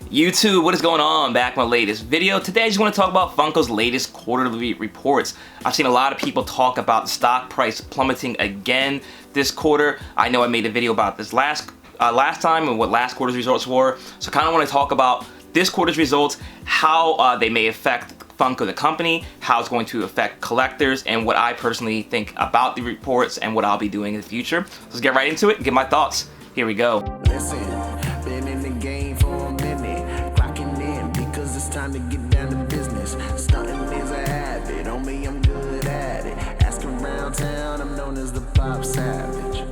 YouTube, what is going on? Back with my latest video. Today I just want to talk about Funko's latest quarterly reports. I've seen a lot of people talk about the stock price plummeting again this quarter. I know I made a video about this last time and what last quarter's results were. So I kind of want to talk about this quarter's results, how they may affect Funko the company, how it's going to affect collectors, and what I personally think about the reports and what I'll be doing in the future. Let's get right into it and get my thoughts. Here we go. Listen, been in the game for a minute, clocking in because it's time to get down to business. Stunting is a habit, on me I'm good at it. Ask around town, I'm known as the Popsavage.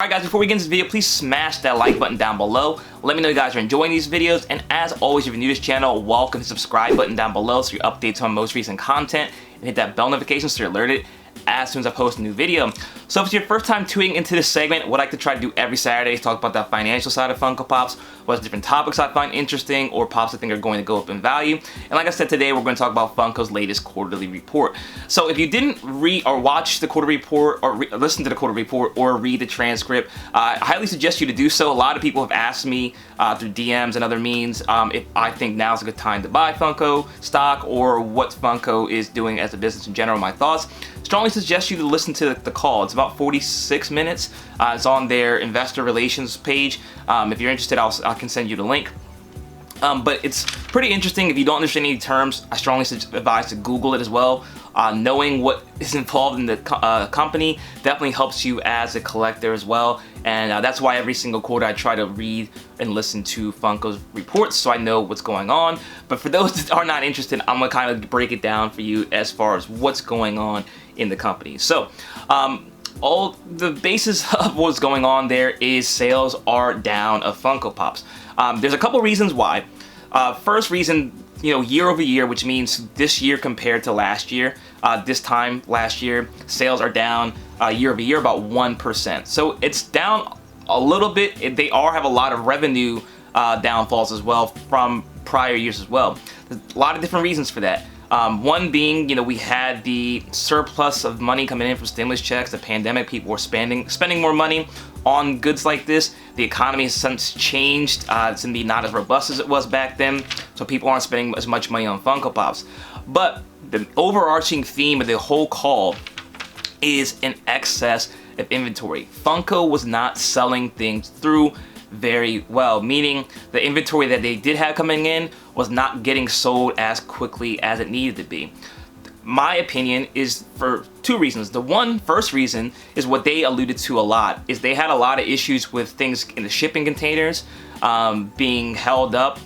Alright guys, before we get into this video, please smash that like button down below. Let me know you guys are enjoying these videos, and as always, if you're new to this channel, welcome to the subscribe button down below so your updates on most recent content, and hit that bell notification so you're alerted as soon as I post a new video. So if it's your first time tuning into this segment, what I like to try to do every Saturday is talk about that financial side of Funko Pops, what different topics I find interesting or Pops I think are going to go up in value. And like I said, today we're going to talk about Funko's latest quarterly report. So if you didn't read or watch the quarterly report or listen to the quarterly report or read the transcript, I highly suggest you to do so. A lot of people have asked me through DMs and other means if I think now's a good time to buy Funko stock or what Funko is doing as a business in general, my thoughts. Strongly suggest you to listen to the call. It's about 46 minutes. It's on their investor relations page. If you're interested, I can send you the link. But it's pretty interesting. If you don't understand any terms, I strongly advise to Google it as well. Knowing what is involved in the company definitely helps you as a collector as well. And that's why every single quarter I try to read and listen to Funko's reports so I know what's going on. But for those that are not interested, I'm gonna kind of break it down for you as far as what's going on in the company. So all the basis of what's going on there is sales are down of Funko Pops. There's a couple reasons why. First reason, year over year, which means this year compared to last year, this time last year, sales are down year over year about 1%. So it's down a little bit. They have a lot of revenue downfalls as well from prior years as well. There's a lot of different reasons for that. One being, we had the surplus of money coming in from stimulus checks, the pandemic, people were spending more money on goods like this. The economy has since changed. It's indeed not as robust as it was back then, so people aren't spending as much money on Funko Pops. But the overarching theme of the whole call is an excess of inventory. Funko was not selling things through very well, meaning the inventory that they did have coming in was not getting sold as quickly as it needed to be. My opinion is for two reasons. The first reason is what they alluded to a lot, is they had a lot of issues with things in the shipping containers being held up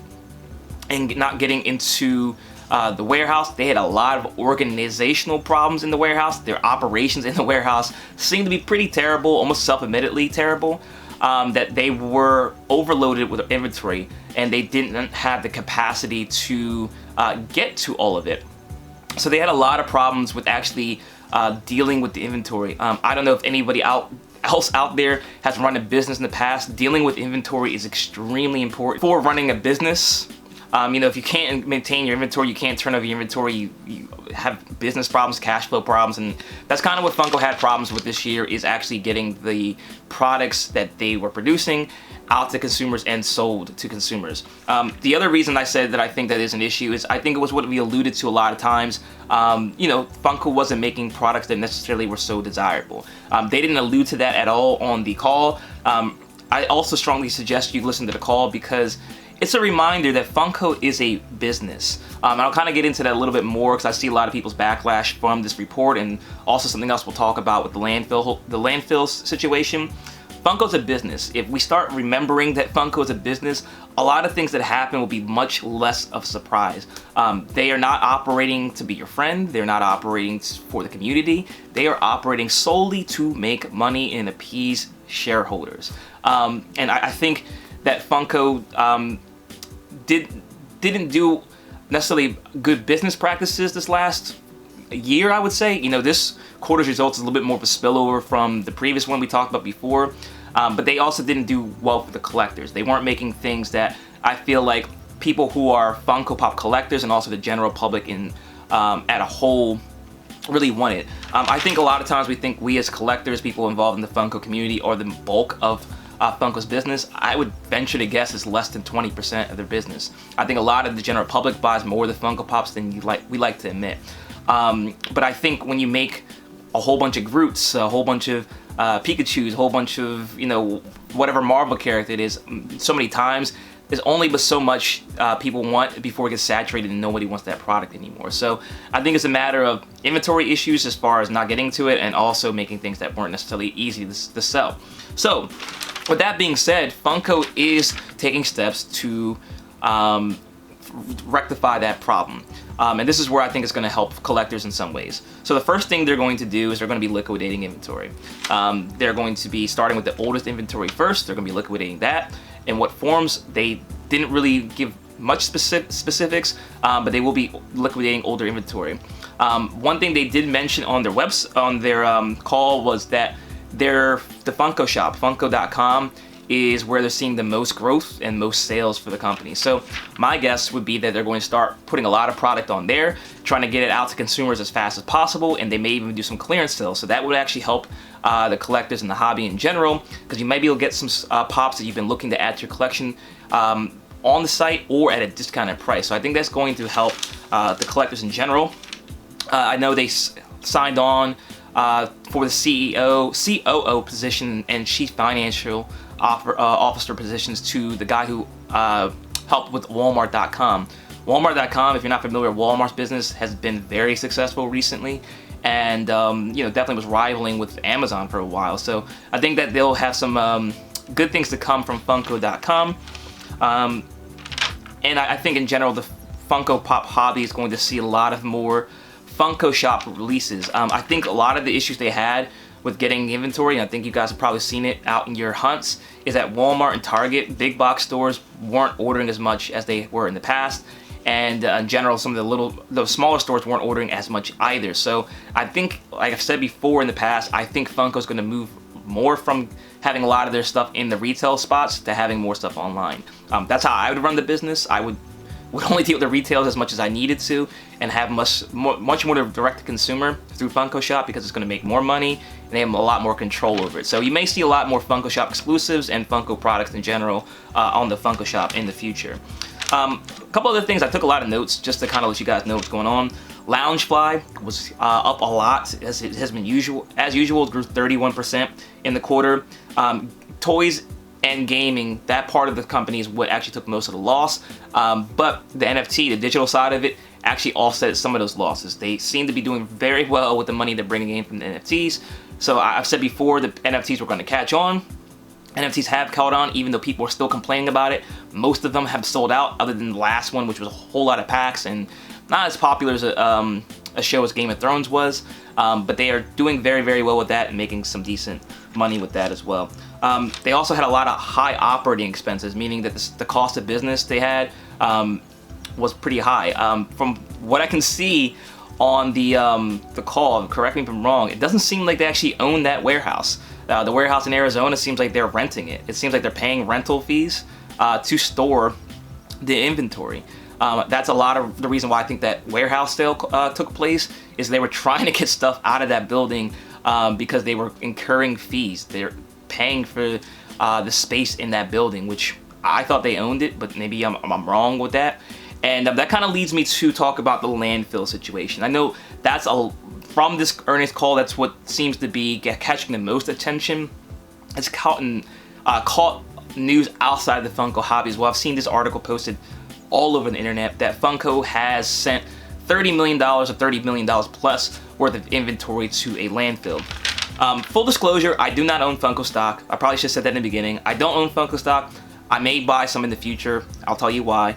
and not getting into the warehouse. They had a lot of organizational problems in the warehouse. Their operations in the warehouse seemed to be pretty terrible, almost self-admittedly terrible. That they were overloaded with inventory and they didn't have the capacity to get to all of it. So they had a lot of problems with actually dealing with the inventory. I don't know if anybody else out there has run a business in the past. Dealing with inventory is extremely important for running a business. If you can't maintain your inventory, you can't turn over your inventory, you have business problems, cash flow problems, and that's kind of what Funko had problems with this year, is actually getting the products that they were producing out to consumers and sold to consumers. The other reason I said that I think that is an issue is I think it was what we alluded to a lot of times. Funko wasn't making products that necessarily were so desirable. They didn't allude to that at all on the call. I also strongly suggest you listen to the call because it's a reminder that Funko is a business. I'll kind of get into that a little bit more because I see a lot of people's backlash from this report, and also something else we'll talk about with the landfill situation. Funko's a business. If we start remembering that Funko is a business, a lot of things that happen will be much less of a surprise. They are not operating to be your friend. They're not operating for the community. They are operating solely to make money and appease shareholders. And I think that Funko didn't do necessarily good business practices this last year, I would say. This quarter's results is a little bit more of a spillover from the previous one we talked about before, but they also didn't do well for the collectors. They weren't making things that I feel like people who are Funko Pop collectors and also the general public at a whole really wanted. I think a lot of times we as collectors, people involved in the Funko community, are the bulk of Funko's business, I would venture to guess it's less than 20% of their business. I think a lot of the general public buys more of the Funko Pops than we like to admit. But I think when you make a whole bunch of Groots, a whole bunch of Pikachus, a whole bunch of, you know, whatever Marvel character it is, so many times, there's only but so much people want before it gets saturated and nobody wants that product anymore. So I think it's a matter of inventory issues as far as not getting to it, and also making things that weren't necessarily easy to sell. So with that being said, Funko is taking steps to rectify that problem. And this is where I think it's going to help collectors in some ways. So the first thing they're going to do is they're going to be liquidating inventory. They're going to be starting with the oldest inventory first. They're going to be liquidating that. In what forms, they didn't really give much specifics, but they will be liquidating older inventory. One thing they did mention on their call was that the Funko shop, Funko.com, is where they're seeing the most growth and most sales for the company. So my guess would be that they're going to start putting a lot of product on there, trying to get it out to consumers as fast as possible, and they may even do some clearance sales. So that would actually help the collectors and the hobby in general, because you might be able to get some pops that you've been looking to add to your collection on the site or at a discounted price. So I think that's going to help the collectors in general. I know they signed on for the COO position and Chief Financial Officer positions to the guy who helped with Walmart.com. Walmart.com, if you're not familiar, Walmart's business has been very successful recently, and you know, definitely was rivaling with Amazon for a while. So I think that they'll have some good things to come from Funko.com, and I think in general the Funko Pop hobby is going to see a lot of more Funko Shop releases. I think a lot of the issues they had with getting inventory, and I think you guys have probably seen it out in your hunts, is that Walmart and Target, big box stores, weren't ordering as much as they were in the past, and in general, some of the smaller stores weren't ordering as much either. So I think, like I've said before in the past, I think Funko's going to move more from having a lot of their stuff in the retail spots to having more stuff online. That's how I would run the business. I would only deal with the retails as much as I needed to, and have much more direct to consumer through Funko Shop, because it's going to make more money and they have a lot more control over it. So you may see a lot more Funko Shop exclusives and Funko products in general on the Funko Shop in the future. A couple other things, I took a lot of notes just to kind of let you guys know what's going on. Loungefly was up a lot, as it has been as usual, grew 31% in the quarter. Toys and gaming, that part of the company is what actually took most of the loss, but the NFT, the digital side of it, actually offset some of those losses. They seem to be doing very well with the money they're bringing in from the NFTs. So I've said before, the NFTs were going to catch on. NFTs have caught on, even though people are still complaining about it. Most of them have sold out, other than the last one, which was a whole lot of packs and not as popular as a show as Game of Thrones was, but they are doing very, very well with that and making some decent money with that as well. They also had a lot of high operating expenses, meaning that the cost of business they had was pretty high. From what I can see on the call, correct me if I'm wrong, it doesn't seem like they actually own that warehouse. The warehouse in Arizona seems like they're renting it. It seems like they're paying rental fees to store the inventory. That's a lot of the reason why I think that warehouse sale took place, is they were trying to get stuff out of that building because they were incurring fees. They're paying for the space in that building, which I thought they owned it, but maybe I'm wrong with that. And that kind of leads me to talk about the landfill situation. I know that's from this earnings call, that's what seems to be catching the most attention. It's caught news outside the Funko hobby as well. I've seen this article posted all over the internet that Funko has sent $30 million or $30 million plus worth of inventory to a landfill. Full disclosure, I do not own Funko stock. I probably should have said that in the beginning. I don't own Funko stock. I may buy some in the future. I'll tell you why.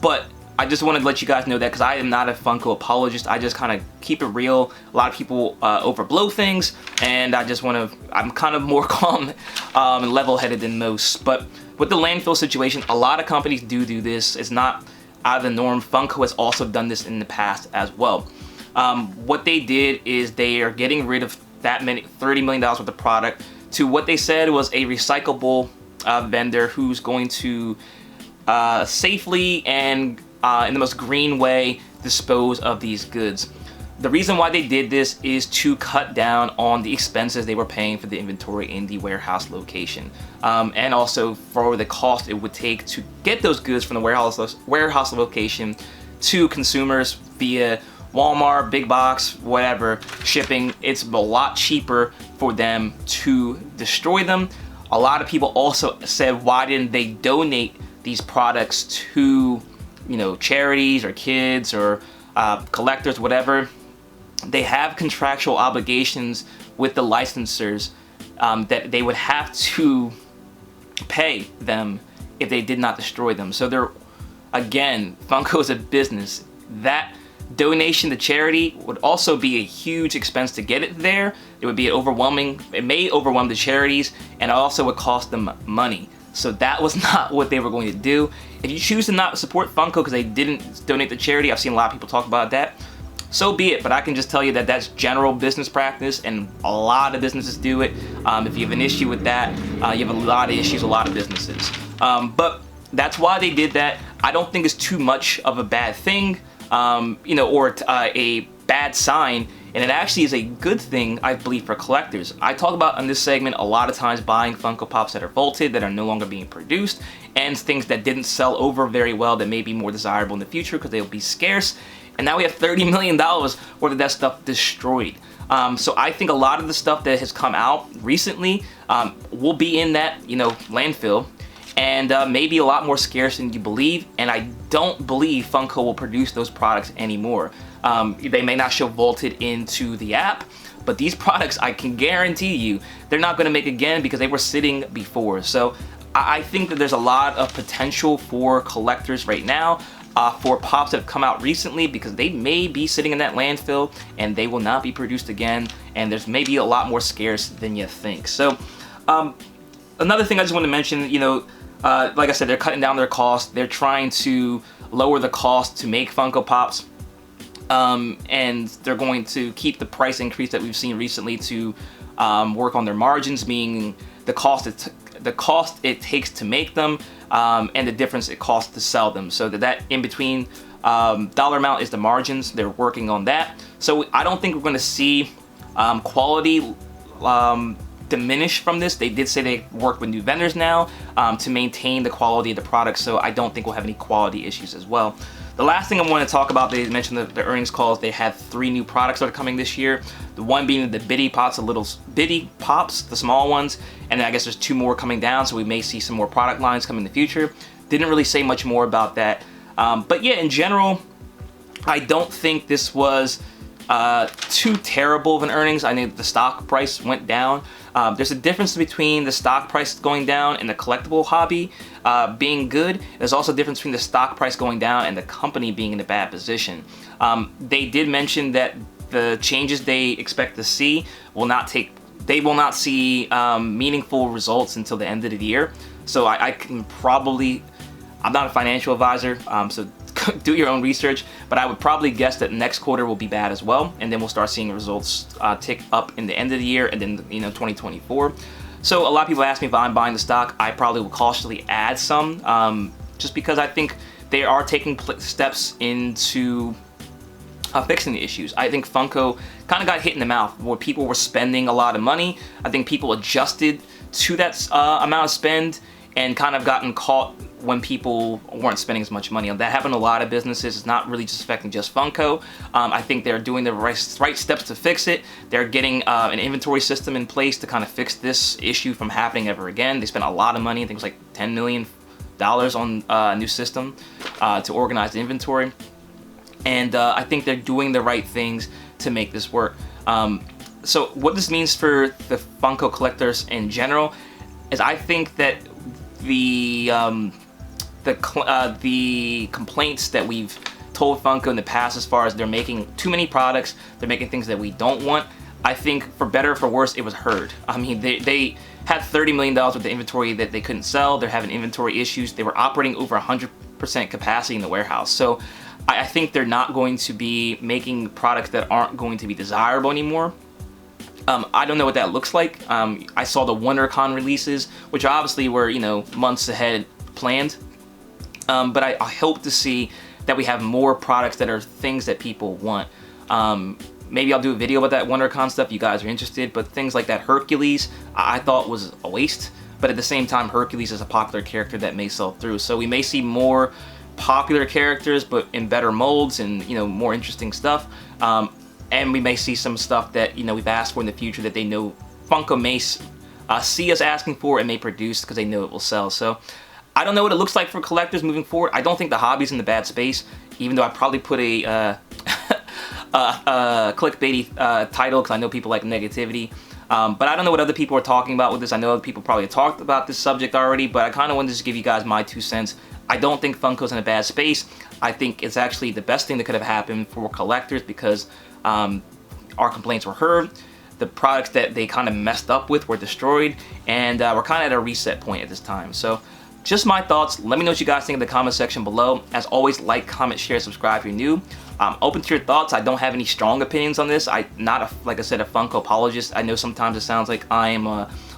But I just wanted to let you guys know that, because I am not a Funko apologist. I just kind of keep it real. A lot of people overblow things, and I'm kind of more calm and level-headed than most. But with the landfill situation, a lot of companies do this. It's not out of the norm. Funko has also done this in the past as well. What they did is they are getting rid of that $30 million worth of product to what they said was a recyclable vendor who's going to safely and in the most green way dispose of these goods. The reason why they did this is to cut down on the expenses they were paying for the inventory in the warehouse location, and also for the cost it would take to get those goods from the warehouse location to consumers via Walmart, big box, whatever, shipping. It's a lot cheaper for them to destroy them. A lot of people also said, why didn't they donate these products to, you know, charities or kids or collectors, whatever. They have contractual obligations with the licensors that they would have to pay them if they did not destroy them. So they're, again, Funko is a business. That donation to charity would also be a huge expense to get it there. It would be overwhelming. It may overwhelm the charities, and it also would cost them money. So that was not what they were going to do. If you choose to not support Funko because they didn't donate to charity, I've seen a lot of people talk about that, so be it. But I can just tell you that that's general business practice, and a lot of businesses do it. If you have an issue with that, you have a lot of issues, a lot of businesses. But that's why they did that. I don't think it's too much of a bad thing, you know, or a bad sign. And it actually is a good thing, I believe, for collectors. I talk about in this segment a lot of times buying Funko Pops that are vaulted, that are no longer being produced, and things that didn't sell over very well that may be more desirable in the future because they'll be scarce. And now we have $30 million worth of that stuff destroyed. So I think a lot of the stuff that has come out recently will be in that, you know, landfill, and maybe a lot more scarce than you believe. And I don't believe Funko will produce those products anymore. They may not show vaulted into the app, but these products, I can guarantee you, they're not going to make again because they were sitting before. So I think that there's a lot of potential for collectors right now for pops that have come out recently, because they may be sitting in that landfill and they will not be produced again, and there's maybe a lot more scarce than you think. So another thing I just want to mention, you know, like I said, they're cutting down their costs. They're trying to lower the cost to make Funko Pops. And they're going to keep the price increase that we've seen recently to work on their margins, meaning the cost it takes to make them, and the difference it costs to sell them. So that in between dollar amount is the margins. They're working on that. So I don't think we're going to see quality diminish from this. They did say they work with new vendors now to maintain the quality of the product. So I don't think we'll have any quality issues as well. The last thing I want to talk about, they mentioned the earnings calls. They had 3 new products that are coming this year. The one being the Bitty Pops, the little Bitty Pops, the small ones. And then I guess there's 2 more coming down, so we may see some more product lines come in the future. Didn't really say much more about that. But yeah, in general, I don't think this was too terrible of an earnings. I think the stock price went down. There's a difference between the stock price going down and the collectible hobby being good. There's also a difference between the stock price going down and the company being in a bad position. They did mention that the changes they expect to see will not see meaningful results until the end of the year. So I can probably, I'm not a financial advisor, so do your own research, but I would probably guess that next quarter will be bad as well, and then we'll start seeing results tick up in the end of the year, and then 2024. So a lot of people ask me if I'm buying the stock. I probably will cautiously add some, just because I think they are taking steps into fixing the issues. I think Funko kind of got hit in the mouth where people were spending a lot of money. I think people adjusted to that amount of spend and kind of gotten caught when people weren't spending as much money. That happened to a lot of businesses. It's not really just affecting just Funko. I think they're doing the right steps to fix it. They're getting an inventory system in place to kind of fix this issue from happening ever again. They spent a lot of money. I think it was like $10 million on a new system to organize the inventory. And I think they're doing the right things to make this work. So what this means for the Funko collectors in general is I think that the complaints that we've told Funko in the past, as far as they're making too many products, they're making things that we don't want, I think for better or for worse, it was heard. I mean, they had $30 million with the inventory that they couldn't sell. They're having inventory issues. They were operating over 100% capacity in the warehouse. So I think they're not going to be making products that aren't going to be desirable anymore. I don't know what that looks like. I saw the WonderCon releases, which obviously were, months ahead planned. But I hope to see that we have more products that are things that people want. Maybe I'll do a video about that WonderCon stuff if you guys are interested, but things like that Hercules, I thought was a waste. But at the same time, Hercules is a popular character that may sell through. So we may see more popular characters, but in better molds and, you know, more interesting stuff. And we may see some stuff that, you know, we've asked for in the future that they know Funko may see us asking for and may produce because they know it will sell. So I don't know what it looks like for collectors moving forward. I don't think the hobby's in the bad space, even though I probably put a clickbaity title because I know people like negativity. But I don't know what other people are talking about with this. I know other people probably talked about this subject already, but I kind of wanted to just give you guys my 2 cents. I don't think Funko's in a bad space. I think it's actually the best thing that could have happened for collectors because our complaints were heard. The products that they kind of messed up with were destroyed, and we're kind of at a reset point at this time. So just my thoughts. Let me know what you guys think in the comment section below. As always, like, comment, share, subscribe if you're new. I'm open to your thoughts. I don't have any strong opinions on this. I'm not, like I said, a Funko apologist. I know sometimes it sounds like I'm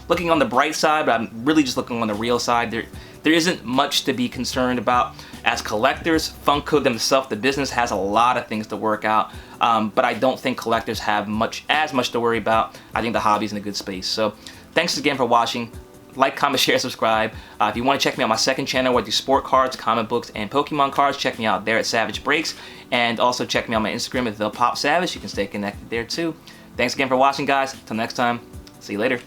looking on the bright side, but I'm really just looking on the real side. There isn't much to be concerned about. As collectors, Funko themselves, the business, has a lot of things to work out, but I don't think collectors have as much to worry about. I think the hobby's in a good space. So thanks again for watching. Like, comment, share, subscribe. If you want to check me out on my second channel where I do sport cards, comic books, and Pokemon cards, check me out there at Savage Breaks. And also check me out on my Instagram at ThePopSavage. You can stay connected there too. Thanks again for watching, guys. Until next time, see you later.